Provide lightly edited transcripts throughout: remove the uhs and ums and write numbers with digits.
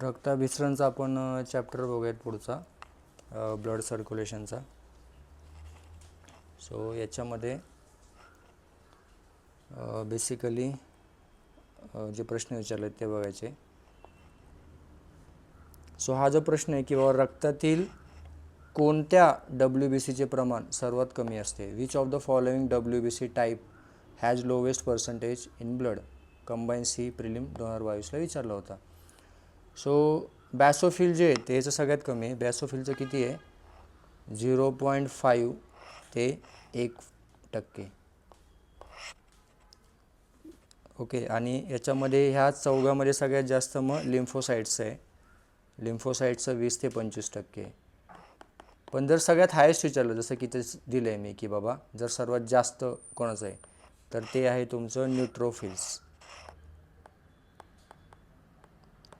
रक्ताभिसरणचा आपण चॅप्टर बघूयात पुढचा, ब्लड सर्क्युलेशनचा. सो याच्यामध्ये बेसिकली जे प्रश्न विचारले ते बघायचे. सो हा जो प्रश्न आहे की बाबा रक्तातील कोणत्या WBCचे प्रमाण सर्वात कमी असते. Which of the following WBC type has lowest percentage in blood. Combine C prelim 2022ला विचारला होता. सो बॅसोफिल जे आहे ते याचं सगळ्यात कमी आहे. बॅसोफिलचं किती आहे 0.5 ते 1%. ओके. आणि याच्यामध्ये ह्या चौघामध्ये सगळ्यात जास्त मग लिम्फोसाईट्सचं आहे. लिम्फोसाईट्सचं 20 ते 25%. पण जर सगळ्यात हायेस्ट विचारलं, जसं की ते दिलं आहे मी की बाबा जर सर्वात जास्त कोणाचं आहे तर ते आहे तुमचं न्यूट्रोफिल्स.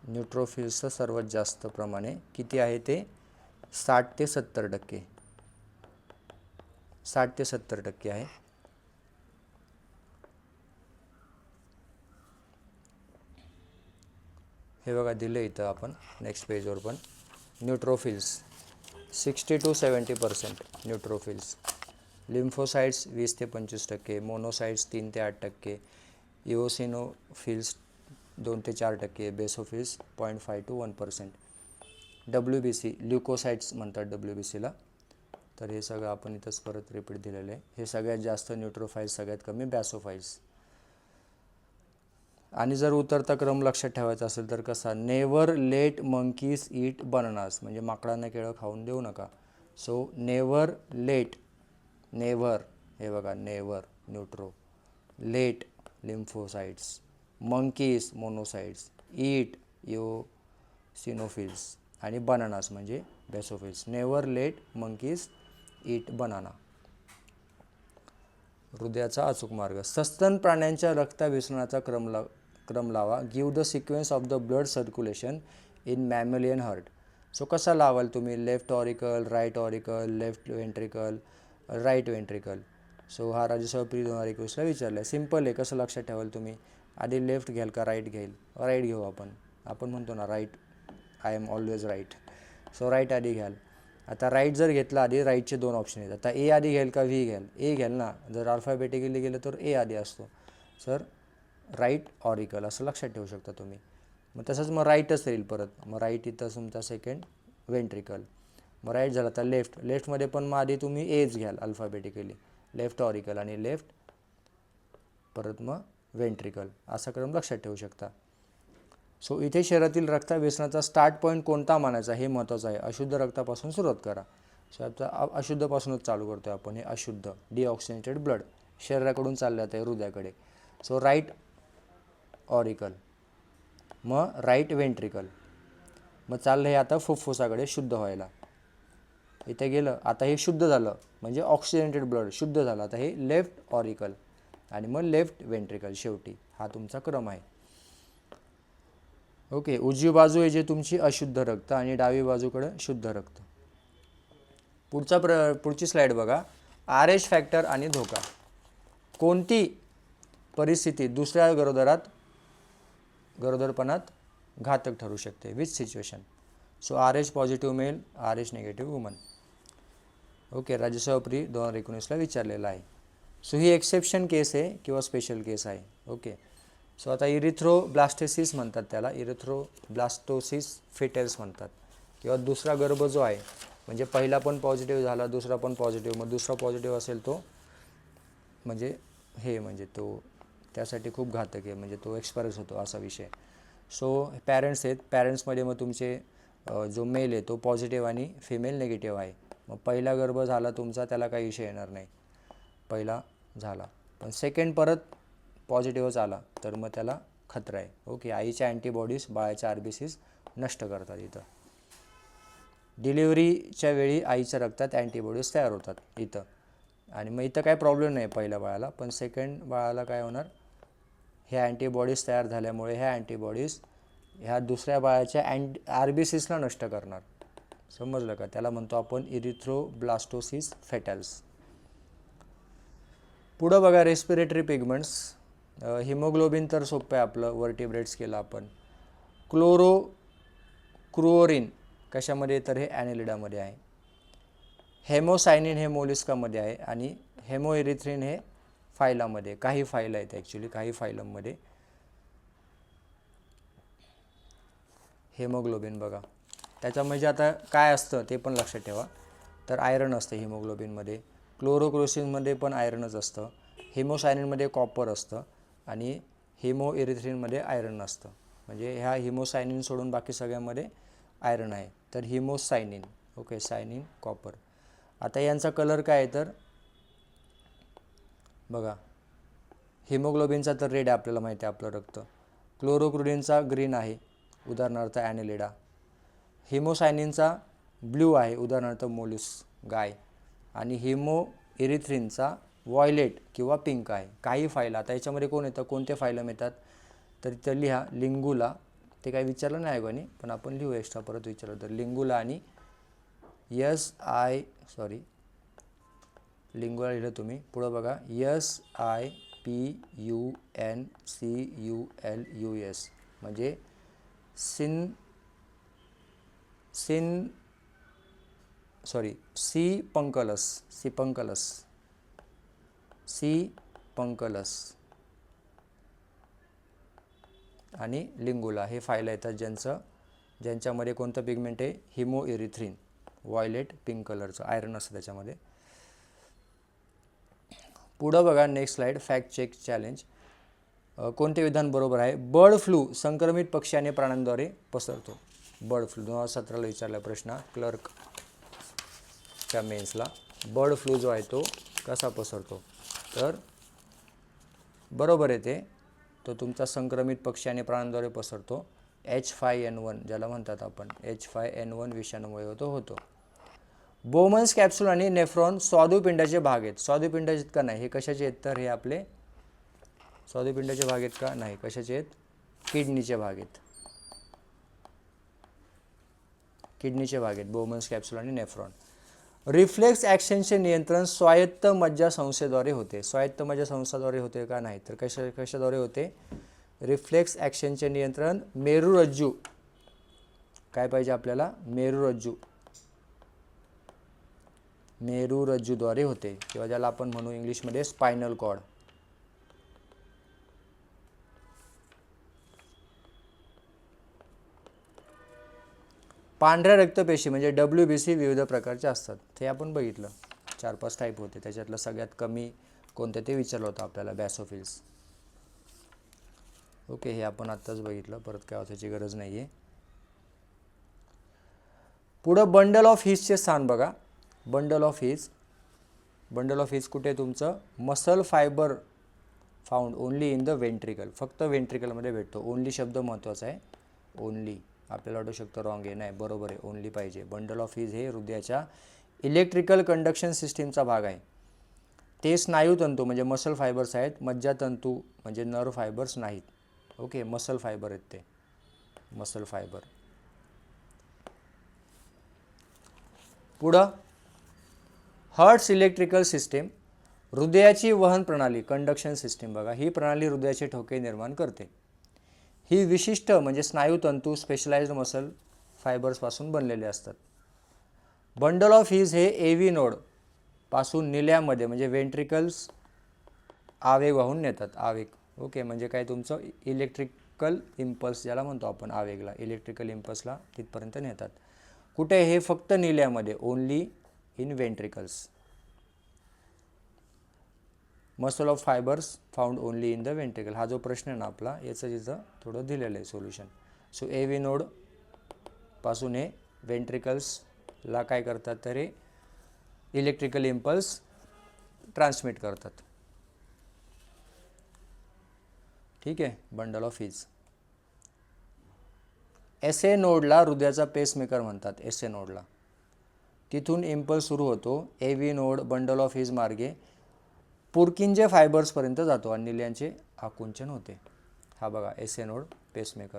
न्यूट्रोफिल्सचं सर्वात जास्त प्रमाण आहे. किती आहे ते 60 ते 70%. 60 ते 70% आहे. हे बघा दिलं इथं आपण नेक्स्ट पेजवर पण. Neutrophils 60 to 70% neutrophils. लिम्फोसाइट्स 20 ते 25%. मोनोसाइट्स 3 ते 8%. इओसिनोफिल्स 2 ते 4%. Basophils 0.5 to 1%. WBC ल्युकोसाइट्स म्हणतात WBCला. तर हे सगळं आपण इथंच परत रिपीट दिलेलं आहे. हे सगळ्यात जास्त न्यूट्रोफाइल्स, सगळ्यात कमी बॅसोफाइल्स. आणि जर उतरता क्रम लक्षात ठेवायचा असेल तर कसा, नेवर लेट मंकीज ईट बनानास, म्हणजे माकडांना केळं खाऊन देऊ नका. सो नेवर लेट, नेव्हर, हे बघा never neutro, let lymphocytes, monkeys monocytes, eat eosinophils आणि बनानास म्हणजे basophils. Never let monkeys eat banana. हृदयाचा अचूक मार्ग. सस्तन प्राण्यांच्या रक्ताभिसरणाचा क्रम लावा. Give the sequence of the blood circulation in mammalian heart. So कसा लावाल तुम्ही, left auricle, right auricle, left ventricle, right ventricle. So हा राज्यसभा प्री 2021ला विचारला आहे. सिम्पल आहे. कसं लक्षात ठेवाल तुम्ही, आधी लेफ्ट घ्याल का राईट घेईल. राईट घेऊ आपण म्हणतो ना right, I am always right. So right आधी घ्याल. आता राईट जर घेतला आधी, राईटचे 2 ऑप्शन आहेत. आता ए आधी घ्याल का व्ही घ्याल. ए घ्याल ना, जर अल्फाबेटिकली गेलं तर ए आधी असतो. सर राईट ऑरिकल असं लक्षात ठेवू शकता तुम्ही. मग तसंच मग राईटच राहील परत. मग राईट इथं तुमचा सेकंड वेंट्रिकल. मग राईट झाला तर लेफ्ट. लेफ्टमध्ये पण मग आधी तुम्ही एच घ्याल अल्फाबेटिकली. लेफ्ट ऑरिकल आणि लेफ्ट परत मग वेंट्रिकल, असा क्रम लक्षात ठेवू शकता. सो इथे शरीरातील रक्ताभिसरणाचा स्टार्ट पॉईंट कोणता मानायचा हे महत्त्वाचं आहे. अशुद्ध रक्तापासून सुरुवात करा. सो आता अशुद्धपासूनच चालू करतो आहे आपण. हे अशुद्ध डिऑक्सिनेटेड ब्लड शरीराकडून चाललं जातं आहे हृदयाकडे. सो राईट ऑरिकल, मग राईट वेंट्रिकल, मग चाललं हे आता फुफ्फुसाकडे शुद्ध व्हायला. इथे गेलं, आता हे शुद्ध झालं म्हणजे ऑक्सिजनेटेड ब्लड शुद्ध झालं. आता हे लेफ्ट ऑरिकल आणि मग लेफ्ट वेंट्रिकल शेवटी. हा तुमचा क्रम आहे. ओके. उजवी बाजू आहे जे तुमची अशुद्ध रक्त आणि डावी बाजूकडे शुद्ध रक्त. पुढची स्लाईड बघा. RH फॅक्टर आणि धोका. कोणती परिस्थिती दुसऱ्या गरोदरपणात घातक ठरू शकते. Which situation. So RH positive male, RH negative woman. Okay. Rajyasabha pre 2019ला विचारलेला आहे. सो ही एक्सेप्शन केस आहे किंवा स्पेशल केस आहे. ओके. सो आता इरिथ्रोब्लास्टेसिस म्हणतात त्याला, इरिथ्रोब्लास्टोसिस फेटल्स म्हणतात. किंवा दुसरा गर्भ जो आहे म्हणजे पहिला पण पॉझिटिव्ह झाला, दुसरा पण पॉझिटिव्ह, मग दुसरा पॉझिटिव्ह असेल तो म्हणजे तो त्यासाठी खूप घातक आहे, म्हणजे तो एक्सपायर्स होतो असा विषय. सो पॅरेंट्स आहेत. पॅरेंट्समध्ये मग तुमचे जो मेल आहे तो पॉझिटिव्ह आणि फिमेल निगेटिव्ह आहे. मग पहिला गर्भ झाला तुमचा, त्याला काही विषय येणार नाही, पहिला झाला. पण सेकंड परत पॉझिटिव्हच आला तर मग त्याला खतरा आहे. ओके. आईच्या अँटीबॉडीज बाळाच्या RBCs नष्ट करतात इथं. डिलिव्हरीच्या वेळी आईच्या रक्तात अँटीबॉडीज तयार होतात इथं. आणि मग इथं काय प्रॉब्लेम नाही पहिल्या बाळाला, पण सेकंड बाळाला काय होणार, ह्या अँटीबॉडीज तयार झाल्यामुळे ह्या अँटीबॉडीज ह्या दुसऱ्या बाळाच्या RBCsला नष्ट करणार. समजलं का. त्याला म्हणतो आपण इरिथ्रोब्लास्टोसिस फेटल्स. पुढं बघा रेस्पिरेटरी पिगमेंट्स. हिमोग्लोबिन तर सोपं आहे आपलं, वर्टिब्रेट्स केलं आपण. क्रुओरिन कशामध्ये, तर हे ॲनेलिडामध्ये आहे. हेमोसायनिन हे मोलिस्कामध्ये आहे आणि हेमोएरिथ्रिन हे फायलामध्ये, काही फायला आहेत ॲक्च्युली, काही फायलममध्ये. हेमोग्लोबिन बघा, त्याच्या म्हणजे आता काय असतं ते पण लक्षात ठेवा. तर आयरन असतं हिमोग्लोबिनमध्ये, क्लोरोक्रोसिनमध्ये पण आयरनच असतं, हिमोसायनिनमध्ये कॉपर असतं आणि हिमोएरिथ्रिनमध्ये आयरन असतं. म्हणजे ह्या हिमोसायनिन सोडून बाकी सगळ्यांमध्ये आयरन आहे. तर हिमोसायनिन, ओके, सायनिन कॉपर. आता यांचा कलर काय आहे तर बघा, हिमोग्लोबिनचा तर रेड आहे, आपल्याला माहिती आहे आपलं रक्त. क्लोरोक्रुडिनचा ग्रीन आहे, उदाहरणार्थ ॲनेलिडा. हिमोसायनिनचा ब्ल्यू आहे, उदाहरणार्थ मोलुस गाय. आणि हिमोएरिथ्रिनचा व्हायलेट किंवा पिंक आहे. काही फायला, आता याच्यामध्ये कोण येतं, कोणते फायलम येतात तर इथं लिहा लिंगुला. ते काही विचारलं नाही कोणी, पण आपण लिहू एक्स्ट्रा, परत विचारलं तर लिंगुला आणि लिंगुला लिहिलं तुम्ही. पुढं बघा SIPUNCULUS म्हणजे सिपंकलस आणि लिंगुला हे फायला येतात ज्यांच्यामध्ये कोणतं पिगमेंट आहे, हिमोएरिथ्रिन, व्हायलेट पिंक कलरचं आयरन असतं त्याच्यामध्ये. पुढं बघा next slide, fact check challenge. कोणते विधान बरोबर आहे? बर्ड फ्लू संक्रमित पक्षी आणि प्राण्यांद्वारे पसरतो. बर्ड फ्लू 2017ला विचारला प्रश्न क्लर्कच्या मेन्सला. बर्ड फ्लू जो आहे तो कसा पसरतो, तर बरोबर आहे ते, तो तुमचा संक्रमित पक्षी आणि प्राण्यांद्वारे पसरतो. H5N1 ज्याला म्हणतात आपण, H5N1 विषाणूमुळे तो होतो. बोमन्स कॅप्सूल आणि नेफ्रॉन स्वादुपिंडाचे भाग आहेत. स्वादुपिंडाचे आहेत का नाही, हे कशाचे आहेत तर हे आपले स्वादुपिंडाचे भाग आहेत का नाही, कशाचे आहेत, किडनीचे भाग आहेत. किडनीचे भाग आहेत बोमन्स कॅप्सूल आणि नेफ्रॉन. रिफ्लेक्स ॲक्शनचे नियंत्रण स्वायत्त मज्जासंस्थेद्वारे होते. स्वायत्त मज्जासंस्थेद्वारे होते का नाही तर कशाद्वारे होते, रिफ्लेक्स ॲक्शनचे नियंत्रण मेरुरज्जू, काय पाहिजे आपल्याला, मेरुरज्जूद्वारे होते, किंवा ज्याला आपण म्हणू इंग्लिशमध्ये स्पायनल कॉर्ड. पांढऱ्या रक्तपेशी म्हणजे WBC विविध प्रकारचे असतात, ते आपण बघितलं, 4-5 टाईप होते, त्याच्यातलं सगळ्यात कमी कोणते ते विचारलं होतं आपल्याला, बॅसोफिल्स. ओके, हे आपण आत्ताच बघितलं, परत काय वाचायची गरज नाही आहे. पुढं बंडल ऑफ हिजचे स्थान बघा. बंडल ऑफ हिज कुठे आहे तुमचं, muscle fibre found only in the ventricle, फक्त वेंट्रिकलमध्ये भेटतो. ओनली शब्द महत्त्वाचा आहे, ओनली. आपल्याला वाटू शकतं रॉंग आहे, नाही बरोबर आहे, ओनली पाहिजे. बंडल ऑफ हिज हे हृदयाच्या इलेक्ट्रिकल कंडक्शन सिस्टीमचा भाग आहे. ते स्नायुतंतू म्हणजे मसल फायबर्स आहेत, मज्जातंतू म्हणजे नर्व फायबर्स नाहीत. ओके, मसल फायबर आहेत ते, मसल फायबर. पुढं हार्ट्स इलेक्ट्रिकल सिस्टीम, हृदयाची वहन प्रणाली, कंडक्शन सिस्टीम बघा, ही प्रणाली हृदयाचे ठोके निर्माण करते. ही विशिष्ट म्हणजे स्नायुतंतू स्पेशलाइज्ड मसल फायबर्सपासून बनलेले असतात. बंडल ऑफ हिज हे AV नोड पासून निल्यामध्ये म्हणजे वेंट्रिकल्स आवेग वाहून नेतात, आवेग. ओके, म्हणजे काय तुमचं इलेक्ट्रिकल इम्पल्स ज्याला म्हणतो आपण, आवेगला, इलेक्ट्रिकल इम्पल्सला तिथपर्यंत नेतात. कुठे, हे फक्त निल्यामध्ये, only in ventricles. Muscle of fibres found only in the ventricle, हा जो प्रश्न आहे ना आपला, याचं जिथं थोडं दिलेलं आहे सोल्युशन. सो AV नोड पासून हे वेंट्रिकल्सला काय करतात तर हे इलेक्ट्रिकल इम्पल्स ट्रान्समिट करतात. ठीक आहे, बंडल ऑफ हिज. SA नोडला हृदयाचा पेसमेकर म्हणतात, SA नोडला. तिथून इम्पल्स सुरू होतो, AV node bundle of his मार्गे पुरकिंजे फायबर्सपर्यंत जातो आणि निल्यांचे आकुंचन होते. हा बघा SA नोड पेसमेकर.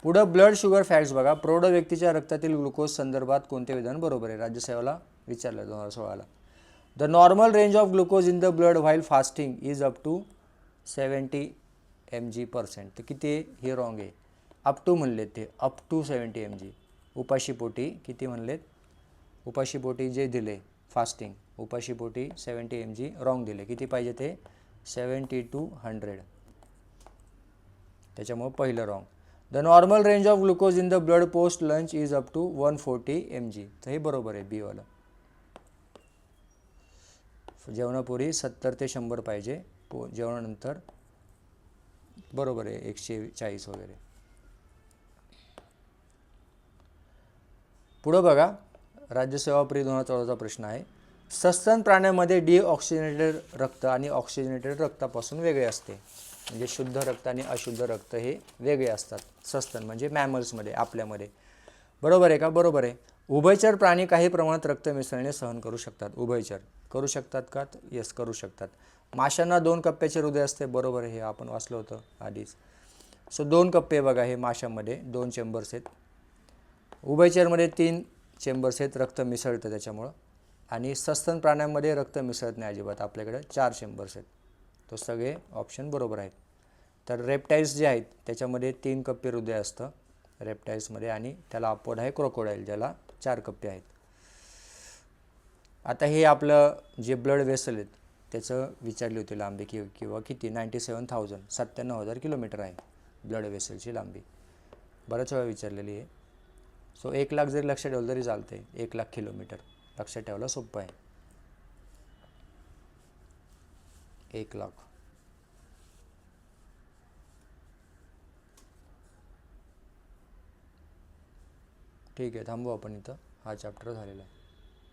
पुढं ब्लड शुगर फॅक्ट्स बघा. प्रौढ व्यक्तीच्या रक्तातील ग्लुकोज संदर्भात कोणते विधान बरोबर आहे, राज्यसेवेला विचारलं 2016ला. The normal range of glucose in the blood while fasting is up to 70 mg%. तर किती आहे, हे रॉंग आहे. अप टू म्हणलेत ते, अप टू 70 mg. उपाशीपोटी किती म्हणलेत, उपाशीपोटी जे दिले फास्टिंग, उपाशीपोटी 70 mg रॉंग दिले. किती पाहिजे ते, 70 to 100. त्याच्यामुळे पहिलं wrong. The normal range of glucose in the blood post lunch is up to 140 mg. तर हे बरोबर आहे बी वाला. जेवणापूर्वी 70 ते 100 पाहिजे, जेवणानंतर बरोबर आहे 140 वगैरे. पुढं बघा, राज्यसेवा प्री 2014चा प्रश्न आहे. सस्तन प्राण्यामध्ये डिऑक्सिजनेटेड रक्त आणि ऑक्सिजनेटेड रक्तापासून वेगळे असते. म्हणजे शुद्ध रक्त आणि अशुद्ध रक्त हे वेगळे असतात सस्तन म्हणजे मॅमल्समध्ये, आपल्यामध्ये. बरोबर आहे का, बरोबर आहे. उभयचर प्राणी काही प्रमाणात रक्त मिसळणे सहन करू शकतात. उभयचर करू शकतात का, येस करू शकतात. माशांना 2 कप्प्याचे हृदय असते, बरोबर आहे, हे आपण वाचलं होतं आधीच. सो 2 कप्पे बघा, हे माशांमध्ये 2 चेंबर्स आहेत. उभयचरमध्ये 3 चेंबर्स आहेत, रक्त मिसळतं त्याच्यामुळं. आणि सस्तन प्राण्यांमध्ये रक्त मिसळत नाही अजिबात, आपल्याकडे 4 चेंबर्स आहेत. तो सगळे ऑप्शन बरोबर आहेत. तर रेप्टाईल्स जे आहेत त्याच्यामध्ये 3 कप्पे हृदय असतं रेप्टाईल्समध्ये, आणि त्याला अपोड आहे क्रोकोडाईल, ज्याला 4 कप्पे आहेत. आता हे आपलं जे ब्लड वेसल आहेत त्याचं विचारली होती लांबी किंवा किती, 97,000 97,000 किलोमीटर आहे ब्लड वेसलची लांबी. बऱ्याच वेळा विचारलेली आहे. सो 1 लाख जरी लक्षात ठेवलं तरी चालते. 1 लाख किलोमीटर लक्षात ठेवायला सोपं आहे. 1 लाख. ठीक आहे, थांबू आपण इथं. हा चॅप्टर झालेला आहे.